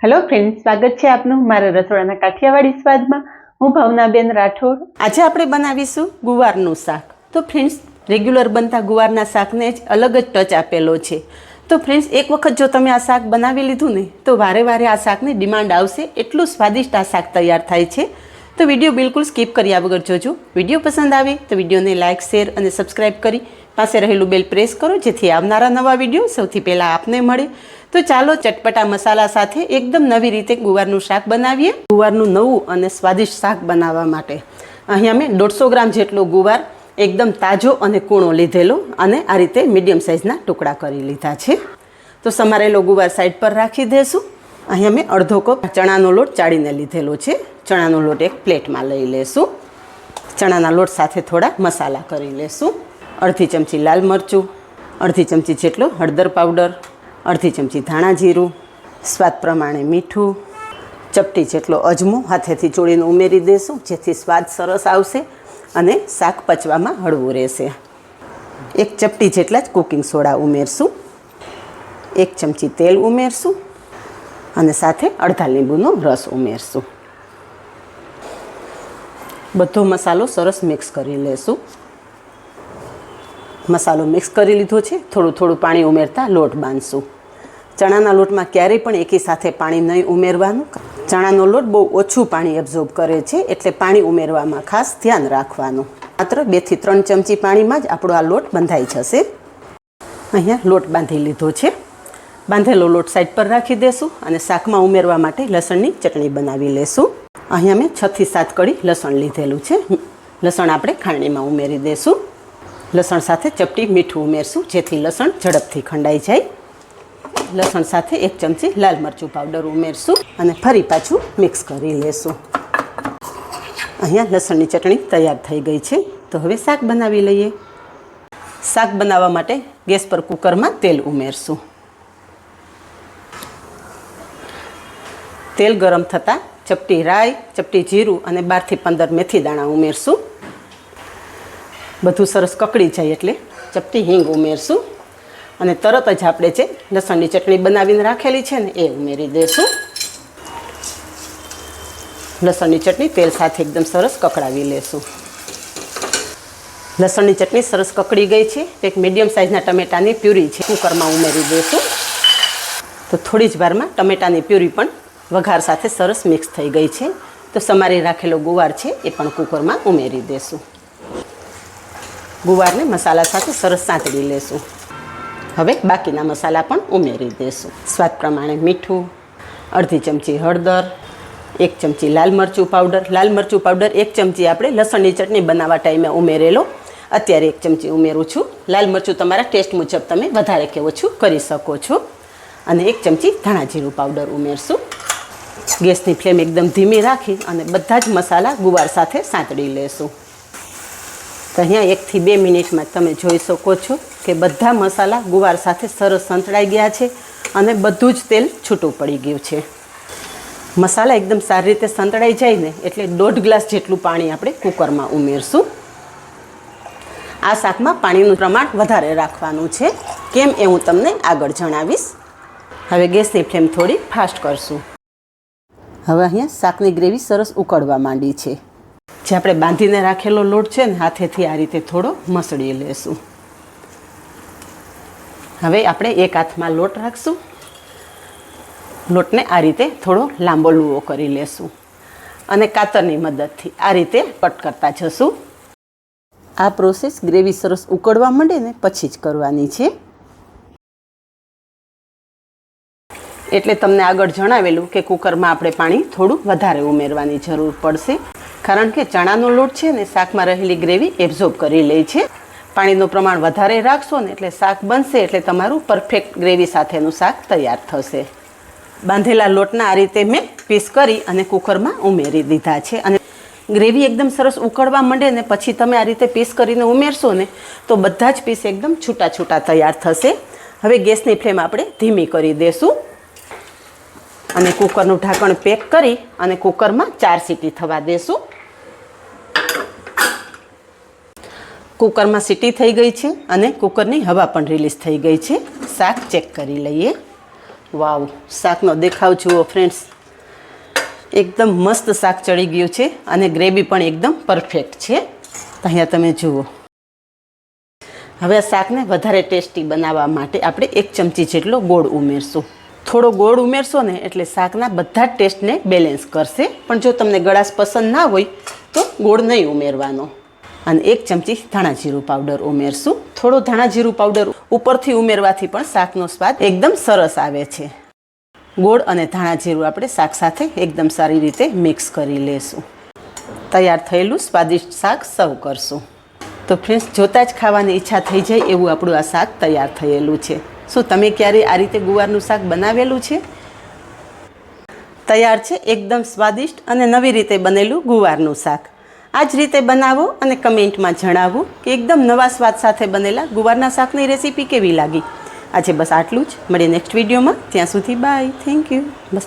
Hello friends, स्वागत है आपनु मारा रसोड़ाना काठियावाड़ी स्वादमां। हूँ भावनाबेन राठोड। आज આપણે બનાવીશું ગુવારનું શાક। તો ફ્રેન્ડ્સ, રેગ્યુલર બનતા ગુવારના શાકને જ અલગ જ ટચ આપેલો છે। તો ફ્રેન્ડ્સ, એક વખત જો તમે આ શાક બનાવી લીધું ને તો વારે વારે આ શાકની ડિમાન્ડ આવશે, એટલું સ્વાદિષ્ટ આ શાક તૈયાર થાય છે। તો વિડીયો બિલકુલ સ્કીપ કર્યા વગર જોજો। વિડીયો પસંદ આવે તો વિડીયોને લાઇક, શેર અને સબસ્ક્રાઈબ કરી પાસે રહેલું બેલ પ્રેસ કરો, જેથી આવનારા નવા વિડીયો સૌથી પહેલાં આપને મળે। તો ચાલો ચટપટા મસાલા સાથે એકદમ નવી રીતે ગુવારનું શાક બનાવીએ। ગુવારનું નવું અને સ્વાદિષ્ટ શાક બનાવવા માટે અહીંયા મેં 150 ગ્રામ જેટલો ગુવાર એકદમ તાજો અને કૂણો લીધેલો અને આ રીતે મીડિયમ સાઇઝના ટુકડા કરી લીધા છે। તો સમારેલો ગુવાર સાઈડ પર રાખી દેશું। અહીંયા મેં અડધો કપ ચણાનો લોટ ચાળીને લીધેલો છે। ચણાનો લોટ એક પ્લેટમાં લઈ લેશું। ચણાના લોટ સાથે થોડા મસાલા કરી લેશું। અડધી ચમચી લાલ મરચું, અડધી ચમચી જેટલો હળદર પાવડર, અડધી ચમચી ધાણા જીરું, સ્વાદ પ્રમાણે મીઠું, ચપટી જેટલો અજમો હાથેથી ચોળીને ઉમેરી દઈશું, જેથી સ્વાદ સરસ આવશે અને શાક પચવામાં હળવું રહેશે। એક ચપટી જેટલા જ કુકિંગ સોડા ઉમેરશું, એક ચમચી તેલ ઉમેરશું અને સાથે અડધા લીંબુનો રસ ઉમેરશું। બધો મસાલો સરસ મિક્સ કરી લેશું। મસાલો મિક્સ કરી લીધો છે। થોડું થોડું પાણી ઉમેરતા લોટ બાંધશું। ચણાના લોટમાં ક્યારેય પણ એકી સાથે પાણી નહીં ઉમેરવાનું। ચણાનો લોટ બહુ ઓછું પાણી એબ્ઝોર્બ કરે છે, એટલે પાણી ઉમેરવામાં ખાસ ધ્યાન રાખવાનું। માત્ર 2 થી 3 ચમચી પાણીમાં જ આપણો આ લોટ બંધાઈ જશે। અહીંયા લોટ બાંધી લીધો છે। બાંધેલો લોટ સાઈડ પર રાખી દેશું અને શાકમાં ઉમેરવા માટે લસણની ચટણી બનાવી લેશું। અહીંયા મેં 6 થી 7 કળી લસણ લીધેલું છે। લસણ આપણે ખાંડણીમાં ઉમેરી દઈશું। લસણ સાથે ચપટી મીઠું ઉમેરશું, જેથી લસણ ઝડપથી ખંડાઈ જાય। લસણ સાથે 1 ચમચી લાલ મરચું પાવડર ઉમેરશું અને ફરી પાછું મિક્સ કરી લેશું। અહીંયા લસણની ચટણી તૈયાર થઈ ગઈ છે। તો હવે શાક બનાવી લઈએ। શાક બનાવવા માટે ગેસ પર કુકરમાં તેલ ઉમેરશું। તેલ ગરમ થતાં ચપટી રાઈ, ચપટી જીરું અને 12 થી 15 મેથી દાણા ઉમેરશું। બધું સરસ કકડી જાય એટલે ચપટી હિંગ ઉમેરશું અને તરત જ આપણે જે લસણની ચટણી બનાવીને રાખેલી છે ને એ ઉમેરી દઈશું। લસણની ચટણી તેલ સાથે એકદમ સરસ કકડાવી લેશું। લસણની ચટણી સરસ કકડી ગઈ છે। એક મીડિયમ સાઇઝના ટમેટાની પ્યુરી છે કુકરમાં ઉમેરી દઈશું। તો થોડી જ વારમાં ટમેટાની પ્યુરી પણ વઘાર સાથે સરસ મિક્સ થઈ ગઈ છે। તો સમારી રાખેલો ગુવાર છે એ પણ કુકરમાં ઉમેરી દઈશું। ગુવારને મસાલા સાથે સરસ સાંતળી લેશું। હવે બાકીના મસાલા પણ ઉમેરી દઈશું। સ્વાદ પ્રમાણે મીઠું, અડધી ચમચી હળદર, 1 ચમચી લાલ મરચું પાવડર। લાલ મરચું પાવડર 1 ચમચી આપણે લસણની ચટણી બનાવવા ટાઈમે ઉમેરેલો, અત્યારે 1 ચમચી ઉમેરું છું। લાલ મરચું તમારા ટેસ્ટ મુજબ તમે વધારે કે ઓછું કરી શકો છો। અને 1 ચમચી ધાણા જીરું પાવડર ઉમેરશું। ગેસની ફ્લેમ એકદમ ધીમી રાખી અને બધા જ મસાલા ગુવાર સાથે સાંતળી લેશું। તો અહીંયા 1 થી 2 મિનિટમાં તમે જોઈ શકો છો કે બધા મસાલા ગુવાર સાથે સરસ સંતળાઈ ગયા છે અને બધું જ તેલ છૂટું પડી ગયું છે। મસાલા એકદમ સારી રીતે સંતળાઈ જાય ને એટલે 1.5 ગ્લાસ જેટલું પાણી આપણે કુકરમાં ઉમેરશું। આ શાકમાં પાણીનું પ્રમાણ વધારે રાખવાનું છે, કેમ એ હું તમને આગળ જણાવીશ। હવે ગેસની ફ્લેમ થોડી ફાસ્ટ કરશું। હવે અહીંયા શાકની ગ્રેવી સરસ ઉકળવા માંડી છે। જે આપણે બાંધીને રાખેલો લોટ છે ને હાથેથી આ રીતે થોડો મસળી લેશું। હવે આપણે એક હાથમાં લોટ રાખશું। લોટને આ રીતે થોડો લાંબો લૂવો કરી લેશું અને કાતરની મદદથી આ રીતે કટ કરતા જશું। આ પ્રોસેસ ગ્રેવી સરસ ઉકળવા માંડે ને પછી જ કરવાની છે, એટલે તમને આગળ જણાવેલું કે કુકરમાં આપણે પાણી થોડું વધારે ઉમેરવાની જરૂર પડશે, કારણ કે ચણાનો લોટ છે ને શાકમાં રહેલી ગ્રેવી એબ્ઝોર્બ કરી લે છે। પાણીનું પ્રમાણ વધારે રાખશો ને એટલે શાક બનશે એટલે તમારું પરફેક્ટ ગ્રેવી સાથેનું શાક તૈયાર થશે। બાંધેલા લોટના આ રીતે મેં પીસ કરી અને કુકરમાં ઉમેરી દીધા છે અને ગ્રેવી એકદમ સરસ ઉકળવા માંડે ને પછી તમે આ રીતે પીસ કરીને ઉમેરશો ને તો બધા જ પીસ એકદમ છૂટા છૂટા તૈયાર થશે। હવે ગેસની ફ્લેમ આપણે ધીમી કરી દઈશું અને કુકરનું ઢાંકણ પેક કરી અને કુકરમાં 4 સીટી થવા દેશું। કુકરમાં સીટી થઈ ગઈ છે અને કુકરની હવા પણ રિલીઝ થઈ ગઈ છે। શાક ચેક કરી લઈએ। વાવ, શાકનો દેખાવ જુઓ ફ્રેન્ડ્સ, એકદમ મસ્ત શાક ચડી ગયું છે અને ગ્રેવી પણ એકદમ પરફેક્ટ છે. અહીંયા તમે જુઓ. હવે આ શાકને વધારે ટેસ્ટી બનાવવા માટે આપણે 1 ચમચી જેટલો ગોળ ઉમેરશું. થોડો ગોળ ઉમેરશો ને એટલે શાકના બધા જ ટેસ્ટને બેલેન્સ કરશે. પણ જો તમને ગળાશ પસંદ ના હોય તો ગોળ નહીં ઉમેરવાનો. અને 1 ચમચી ધાણા જીરું પાવડર ઉમેરશું. થોડો ધાણા જીરું પાવડર ઉપરથી ઉમેરવાથી પણ શાકનો સ્વાદ એકદમ સરસ આવે છે. ગોળ અને ધાણા જીરું આપણે શાક સાથે એકદમ સારી રીતે મિક્સ કરી લેશું. તૈયાર થયેલું સ્વાદિષ્ટ શાક સર્વ કરશું. તો ફ્રેન્ડ્સ, જોતાં જ ખાવાની ઈચ્છા થઈ જાય એવું આપણું આ શાક તૈયાર થયેલું છે. શું તમે ક્યારેય આ રીતે ગુવારનું શાક બનાવેલું છે? તૈયાર છે એકદમ સ્વાદિષ્ટ અને નવી રીતે બનેલું ગુવારનું શાક. આ જ રીતે બનાવો અને કમેન્ટમાં જણાવો કે એકદમ નવા સ્વાદ સાથે બનેલા ગુવારના શાકની રેસીપી કેવી લાગી. આજે બસ આટલું જ. મળીએ નેક્સ્ટ વિડીયોમાં. ત્યાં સુધી બાય. Thank you. બસ.